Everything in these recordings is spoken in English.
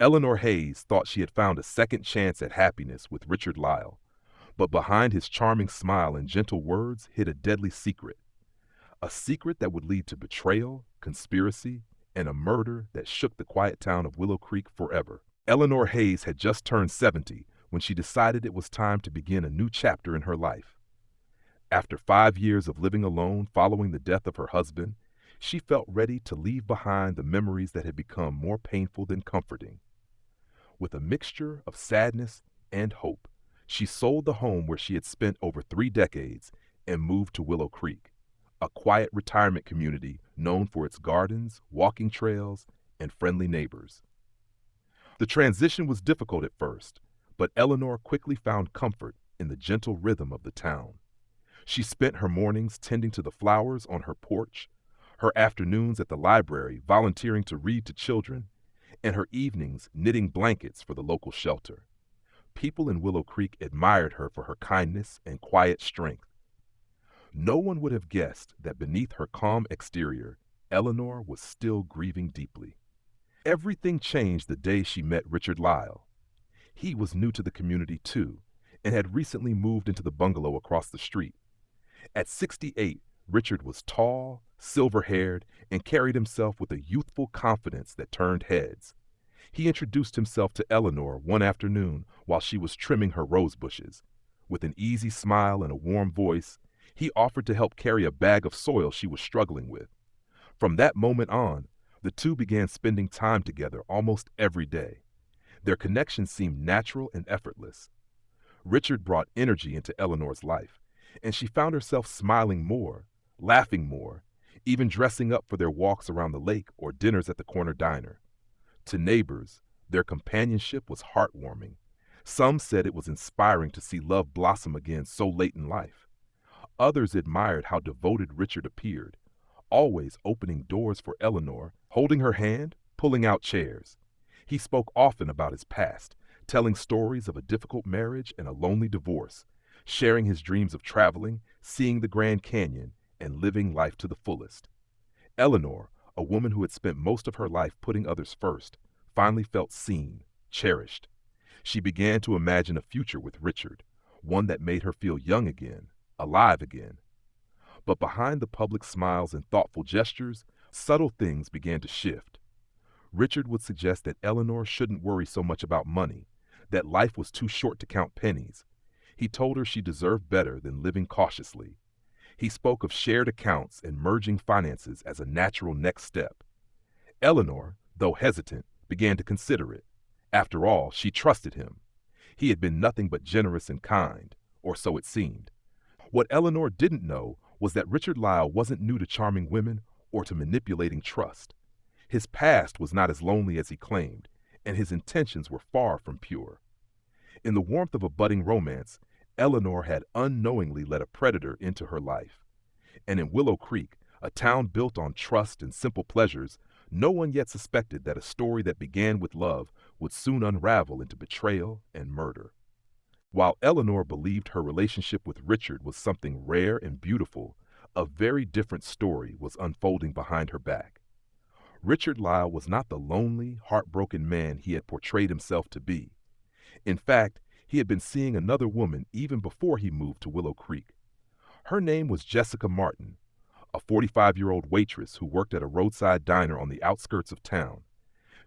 Eleanor Hayes thought she had found a second chance at happiness with Richard Lyle, but behind his charming smile and gentle words hid a deadly secret. A secret that would lead to betrayal, conspiracy, and a murder that shook the quiet town of Willow Creek forever. Eleanor Hayes had just turned 70 when she decided it was time to begin a new chapter in her life. After 5 years of living alone following the death of her husband, she felt ready to leave behind the memories that had become more painful than comforting. With a mixture of sadness and hope, she sold the home where she had spent over 3 decades and moved to Willow Creek, a quiet retirement community known for its gardens, walking trails, and friendly neighbors. The transition was difficult at first, but Eleanor quickly found comfort in the gentle rhythm of the town. She spent her mornings tending to the flowers on her porch, her afternoons at the library volunteering to read to children, and her evenings knitting blankets for the local shelter. People in Willow Creek admired her for her kindness and quiet strength. No one would have guessed that beneath her calm exterior, Eleanor was still grieving deeply. Everything changed the day she met Richard Lyle. He was new to the community too, and had recently moved into the bungalow across the street. At 68, Richard was tall, silver-haired, and carried himself with a youthful confidence that turned heads. He introduced himself to Eleanor one afternoon while she was trimming her rose bushes. With an easy smile and a warm voice, he offered to help carry a bag of soil she was struggling with. From that moment on, the two began spending time together almost every day. Their connection seemed natural and effortless. Richard brought energy into Eleanor's life, and she found herself smiling more, laughing more, even dressing up for their walks around the lake or dinners at the corner diner. To neighbors, their companionship was heartwarming. Some said it was inspiring to see love blossom again so late in life. Others admired how devoted Richard appeared, always opening doors for Eleanor, holding her hand, pulling out chairs. He spoke often about his past, telling stories of a difficult marriage and a lonely divorce, sharing his dreams of traveling, seeing the Grand Canyon, and living life to the fullest. Eleanor, a woman who had spent most of her life putting others first, finally felt seen, cherished. She began to imagine a future with Richard, one that made her feel young again, alive again. But behind the public smiles and thoughtful gestures, subtle things began to shift. Richard would suggest that Eleanor shouldn't worry so much about money, that life was too short to count pennies. He told her she deserved better than living cautiously. He spoke of shared accounts and merging finances as a natural next step. Eleanor, though hesitant, began to consider it. After all, she trusted him. He had been nothing but generous and kind, or so it seemed. What Eleanor didn't know was that Richard Lyle wasn't new to charming women or to manipulating trust. His past was not as lonely as he claimed, and his intentions were far from pure. In the warmth of a budding romance, Eleanor had unknowingly let a predator into her life. And in Willow Creek, a town built on trust and simple pleasures, no one yet suspected that a story that began with love would soon unravel into betrayal and murder. While Eleanor believed her relationship with Richard was something rare and beautiful, a very different story was unfolding behind her back. Richard Lyle was not the lonely, heartbroken man he had portrayed himself to be. In fact, he had been seeing another woman even before he moved to Willow Creek. Her name was Jessica Martin, a 45-year-old waitress who worked at a roadside diner on the outskirts of town.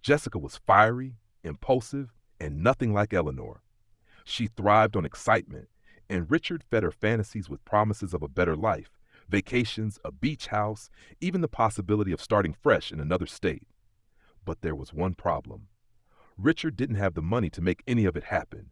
Jessica was fiery, impulsive, and nothing like Eleanor. She thrived on excitement, and Richard fed her fantasies with promises of a better life, vacations, a beach house, even the possibility of starting fresh in another state. But there was one problem. Richard didn't have the money to make any of it happen.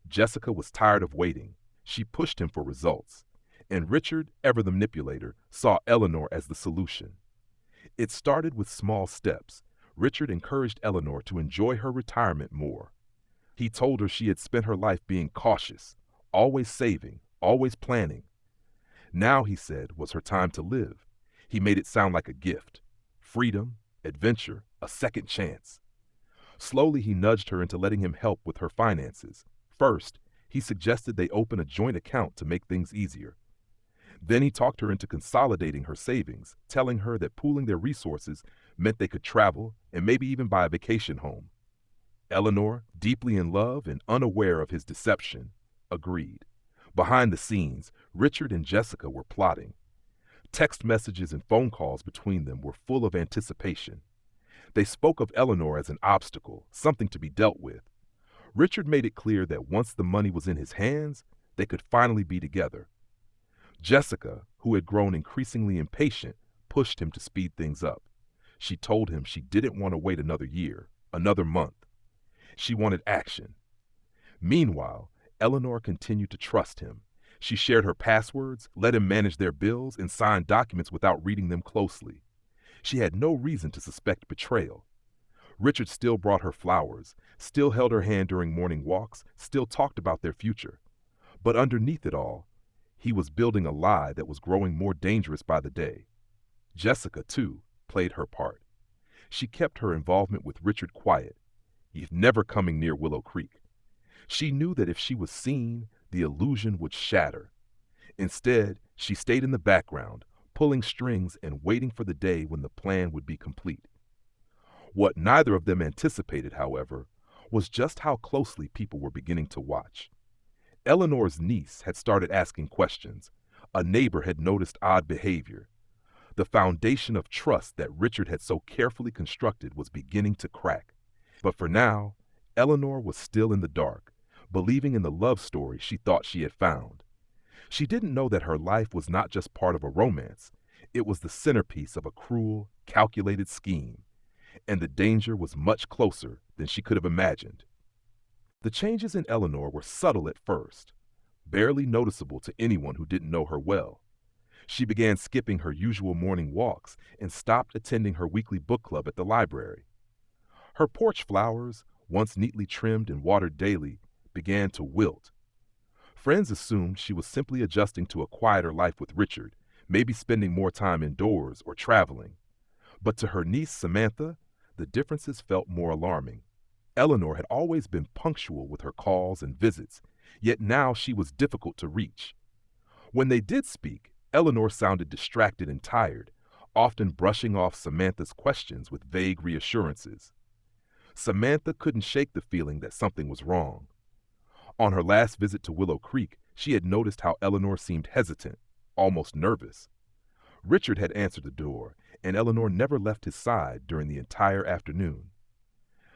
Jessica was tired of waiting. She pushed him for results. And Richard, ever the manipulator, saw Eleanor as the solution. It started with small steps. Richard encouraged Eleanor to enjoy her retirement more. He told her she had spent her life being cautious, always saving, always planning. Now, he said, was her time to live. He made it sound like a gift. Freedom, adventure, a second chance. Slowly, he nudged her into letting him help with her finances. First, he suggested they open a joint account to make things easier. Then he talked her into consolidating her savings, telling her that pooling their resources meant they could travel and maybe even buy a vacation home. Eleanor, deeply in love and unaware of his deception, agreed. Behind the scenes, Richard and Jessica were plotting. Text messages and phone calls between them were full of anticipation. They spoke of Eleanor as an obstacle, something to be dealt with. Richard made it clear that once the money was in his hands, they could finally be together. Jessica, who had grown increasingly impatient, pushed him to speed things up. She told him she didn't want to wait another year, another month. She wanted action. Meanwhile, Eleanor continued to trust him. She shared her passwords, let him manage their bills, and signed documents without reading them closely. She had no reason to suspect betrayal. Richard still brought her flowers, still held her hand during morning walks, still talked about their future. But underneath it all, he was building a lie that was growing more dangerous by the day. Jessica, too, played her part. She kept her involvement with Richard quiet, never coming near Willow Creek. She knew that if she was seen, the illusion would shatter. Instead, she stayed in the background, pulling strings and waiting for the day when the plan would be complete. What neither of them anticipated, however, was just how closely people were beginning to watch. Eleanor's niece had started asking questions. A neighbor had noticed odd behavior. The foundation of trust that Richard had so carefully constructed was beginning to crack. But for now, Eleanor was still in the dark, believing in the love story she thought she had found. She didn't know that her life was not just part of a romance. It was the centerpiece of a cruel, calculated scheme. And the danger was much closer than she could have imagined. The changes in Eleanor were subtle at first, barely noticeable to anyone who didn't know her well. She began skipping her usual morning walks and stopped attending her weekly book club at the library. Her porch flowers, once neatly trimmed and watered daily, began to wilt. Friends assumed she was simply adjusting to a quieter life with Richard, maybe spending more time indoors or traveling. But to her niece Samantha, the differences felt more alarming. Eleanor had always been punctual with her calls and visits, yet now she was difficult to reach. When they did speak, Eleanor sounded distracted and tired, often brushing off Samantha's questions with vague reassurances. Samantha couldn't shake the feeling that something was wrong. On her last visit to Willow Creek, she had noticed how Eleanor seemed hesitant, almost nervous. Richard had answered the door, and Eleanor never left his side during the entire afternoon.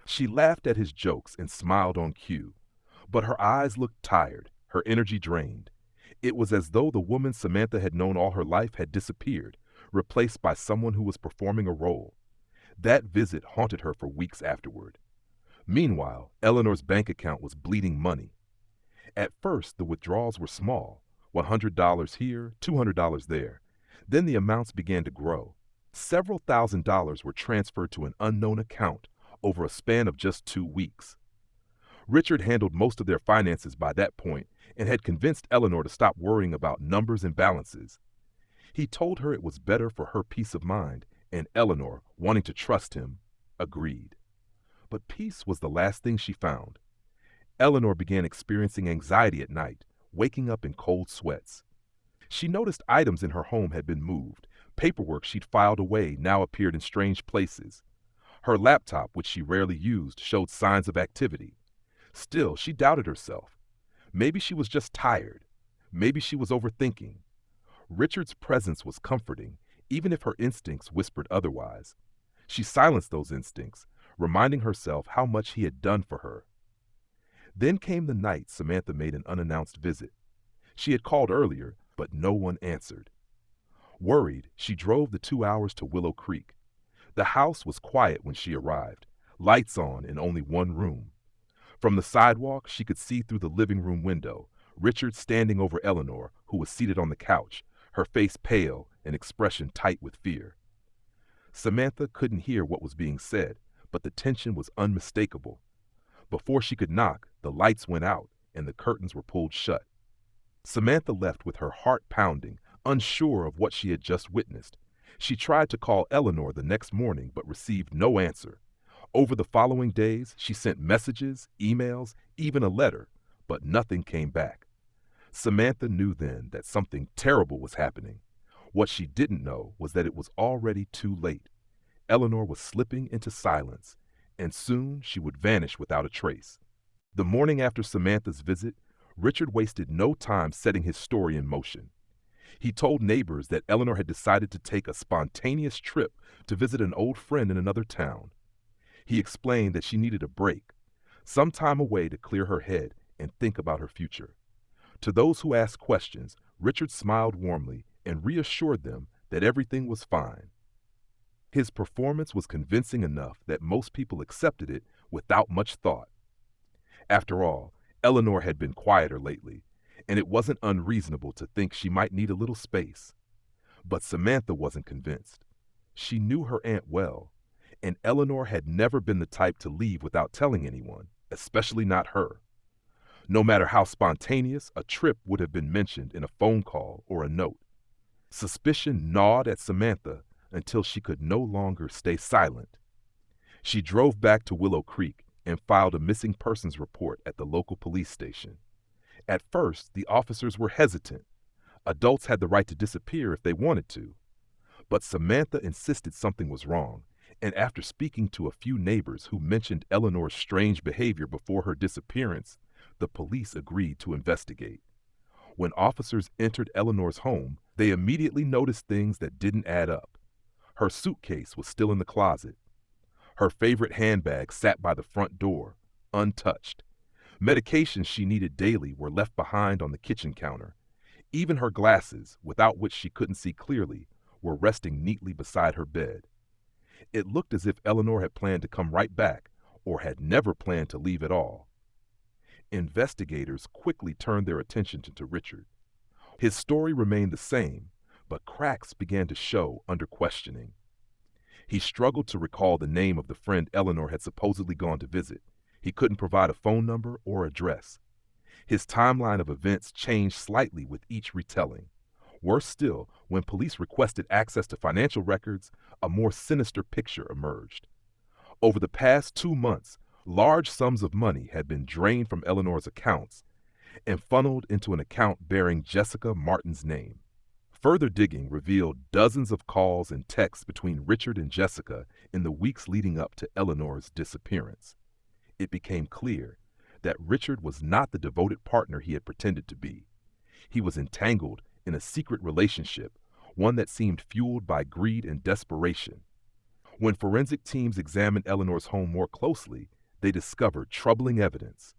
She laughed at his jokes and smiled on cue, but her eyes looked tired, her energy drained. It was as though the woman Samantha had known all her life had disappeared, replaced by someone who was performing a role. That visit haunted her for weeks afterward. Meanwhile, Eleanor's bank account was bleeding money. At first, the withdrawals were small, $100 here, $200 there. Then the amounts began to grow. Several $1,000s were transferred to an unknown account over a span of just 2 weeks. Richard handled most of their finances by that point and had convinced Eleanor to stop worrying about numbers and balances. He told her it was better for her peace of mind, and Eleanor, wanting to trust him, agreed. But peace was the last thing she found. Eleanor began experiencing anxiety at night, waking up in cold sweats. She noticed items in her home had been moved. Paperwork she'd filed away now appeared in strange places. Her laptop, which she rarely used, showed signs of activity. Still, she doubted herself. Maybe she was just tired. Maybe she was overthinking. Richard's presence was comforting, even if her instincts whispered otherwise. She silenced those instincts, reminding herself how much he had done for her. Then came the night Samantha made an unannounced visit. She had called earlier, but no one answered. Worried, she drove the 2 hours to Willow Creek. The house was quiet when she arrived, lights on in only one room. From the sidewalk, she could see through the living room window, Richard standing over Eleanor, who was seated on the couch, her face pale and expression tight with fear. Samantha couldn't hear what was being said, but the tension was unmistakable. Before she could knock, the lights went out and the curtains were pulled shut. Samantha left with her heart pounding, unsure of what she had just witnessed. She tried to call Eleanor the next morning but received no answer. Over the following days, she sent messages, emails, even a letter, but nothing came back. Samantha knew then that something terrible was happening. What she didn't know was that it was already too late. Eleanor was slipping into silence, and soon she would vanish without a trace. The morning after Samantha's visit, Richard wasted no time setting his story in motion. He told neighbors that Eleanor had decided to take a spontaneous trip to visit an old friend in another town. He explained that she needed a break, some time away to clear her head and think about her future. To those who asked questions, Richard smiled warmly and reassured them that everything was fine. His performance was convincing enough that most people accepted it without much thought. After all, Eleanor had been quieter lately, and it wasn't unreasonable to think she might need a little space. But Samantha wasn't convinced. She knew her aunt well, and Eleanor had never been the type to leave without telling anyone, especially not her. No matter how spontaneous, a trip would have been mentioned in a phone call or a note. Suspicion gnawed at Samantha until she could no longer stay silent. She drove back to Willow Creek and filed a missing persons report at the local police station. At first, the officers were hesitant. Adults had the right to disappear if they wanted to. But Samantha insisted something was wrong, and after speaking to a few neighbors who mentioned Eleanor's strange behavior before her disappearance, the police agreed to investigate. When officers entered Eleanor's home, they immediately noticed things that didn't add up. Her suitcase was still in the closet. Her favorite handbag sat by the front door, untouched. Medications she needed daily were left behind on the kitchen counter. Even her glasses, without which she couldn't see clearly, were resting neatly beside her bed. It looked as if Eleanor had planned to come right back, or had never planned to leave at all. Investigators quickly turned their attention to Richard. His story remained the same, but cracks began to show under questioning. He struggled to recall the name of the friend Eleanor had supposedly gone to visit. He couldn't provide a phone number or address. His timeline of events changed slightly with each retelling. Worse still, when police requested access to financial records, a more sinister picture emerged. Over the past 2 months, large sums of money had been drained from Eleanor's accounts and funneled into an account bearing Jessica Martin's name. Further digging revealed dozens of calls and texts between Richard and Jessica in the weeks leading up to Eleanor's disappearance. It became clear that Richard was not the devoted partner he had pretended to be. He was entangled in a secret relationship, one that seemed fueled by greed and desperation. When forensic teams examined Eleanor's home more closely, they discovered troubling evidence.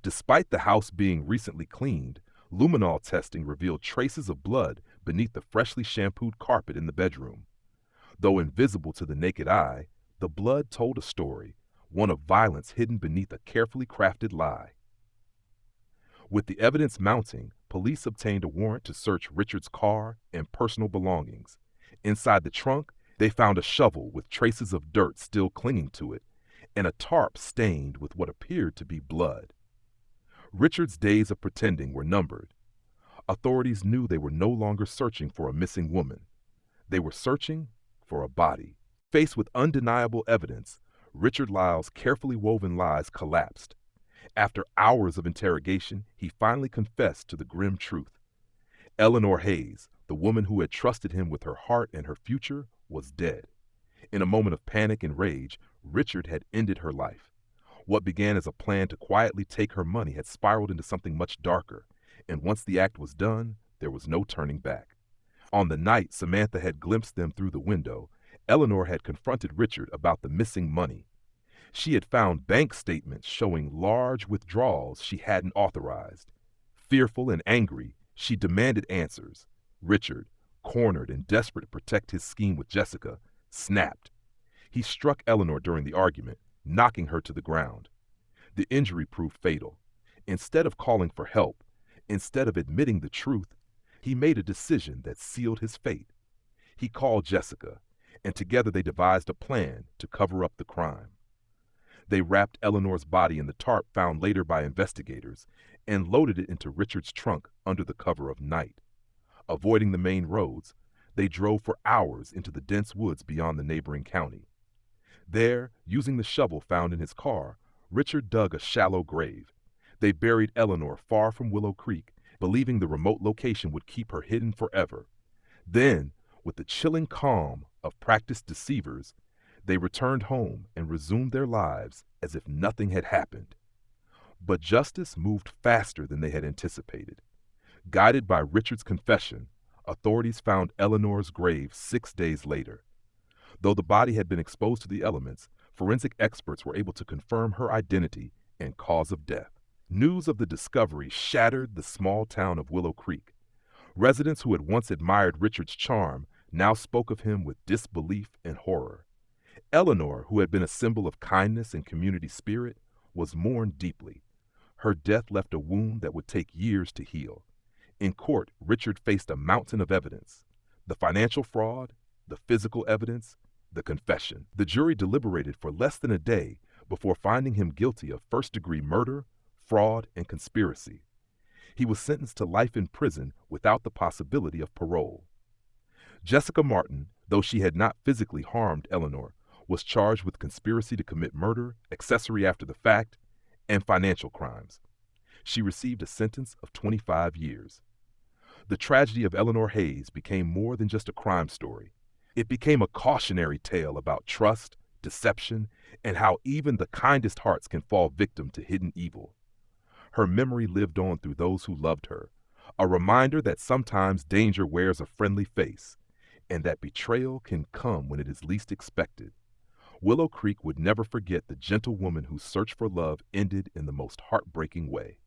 Despite the house being recently cleaned, luminol testing revealed traces of blood beneath the freshly shampooed carpet in the bedroom. Though invisible to the naked eye, the blood told a story, one of violence hidden beneath a carefully crafted lie. With the evidence mounting, police obtained a warrant to search Richard's car and personal belongings. Inside the trunk, they found a shovel with traces of dirt still clinging to it, and a tarp stained with what appeared to be blood. Richard's days of pretending were numbered. Authorities knew they were no longer searching for a missing woman. They were searching for a body. Faced with undeniable evidence, Richard Lyle's carefully woven lies collapsed. After hours of interrogation, he finally confessed to the grim truth. Eleanor Hayes, the woman who had trusted him with her heart and her future, was dead. In a moment of panic and rage, Richard had ended her life. What began as a plan to quietly take her money had spiraled into something much darker, and once the act was done, there was no turning back. On the night Samantha had glimpsed them through the window, Eleanor had confronted Richard about the missing money. She had found bank statements showing large withdrawals she hadn't authorized. Fearful and angry, she demanded answers. Richard, cornered and desperate to protect his scheme with Jessica, snapped. He struck Eleanor during the argument, knocking her to the ground. The injury proved fatal. Instead of calling for help, instead of admitting the truth, he made a decision that sealed his fate. He called Jessica, and together they devised a plan to cover up the crime. They wrapped Eleanor's body in the tarp found later by investigators and loaded it into Richard's trunk under the cover of night. Avoiding the main roads, they drove for hours into the dense woods beyond the neighboring county. There, using the shovel found in his car, Richard dug a shallow grave. They buried Eleanor far from Willow Creek, believing the remote location would keep her hidden forever. Then, with the chilling calm of practiced deceivers, They returned home and resumed their lives as if nothing had happened. But justice moved faster than they had anticipated. Guided by Richard's confession, authorities found Eleanor's grave 6 days later. Though the body had been exposed to the elements, forensic experts were able to confirm her identity and cause of death. News of the discovery shattered the small town of Willow Creek. Residents who had once admired Richard's charm now spoke of him with disbelief and horror. Eleanor, who had been a symbol of kindness and community spirit, was mourned deeply. Her death left a wound that would take years to heal. In court, Richard faced a mountain of evidence: the financial fraud, the physical evidence, the confession. The jury deliberated for less than a day before finding him guilty of first-degree murder, fraud, and conspiracy. He was sentenced to life in prison without the possibility of parole. Jessica Martin, though she had not physically harmed Eleanor, was charged with conspiracy to commit murder, accessory after the fact, and financial crimes. She received a sentence of 25 years. The tragedy of Eleanor Hayes became more than just a crime story. It became a cautionary tale about trust, deception, and how even the kindest hearts can fall victim to hidden evil. Her memory lived on through those who loved her, a reminder that sometimes danger wears a friendly face, and that betrayal can come when it is least expected. Willow Creek would never forget the gentle woman whose search for love ended in the most heartbreaking way.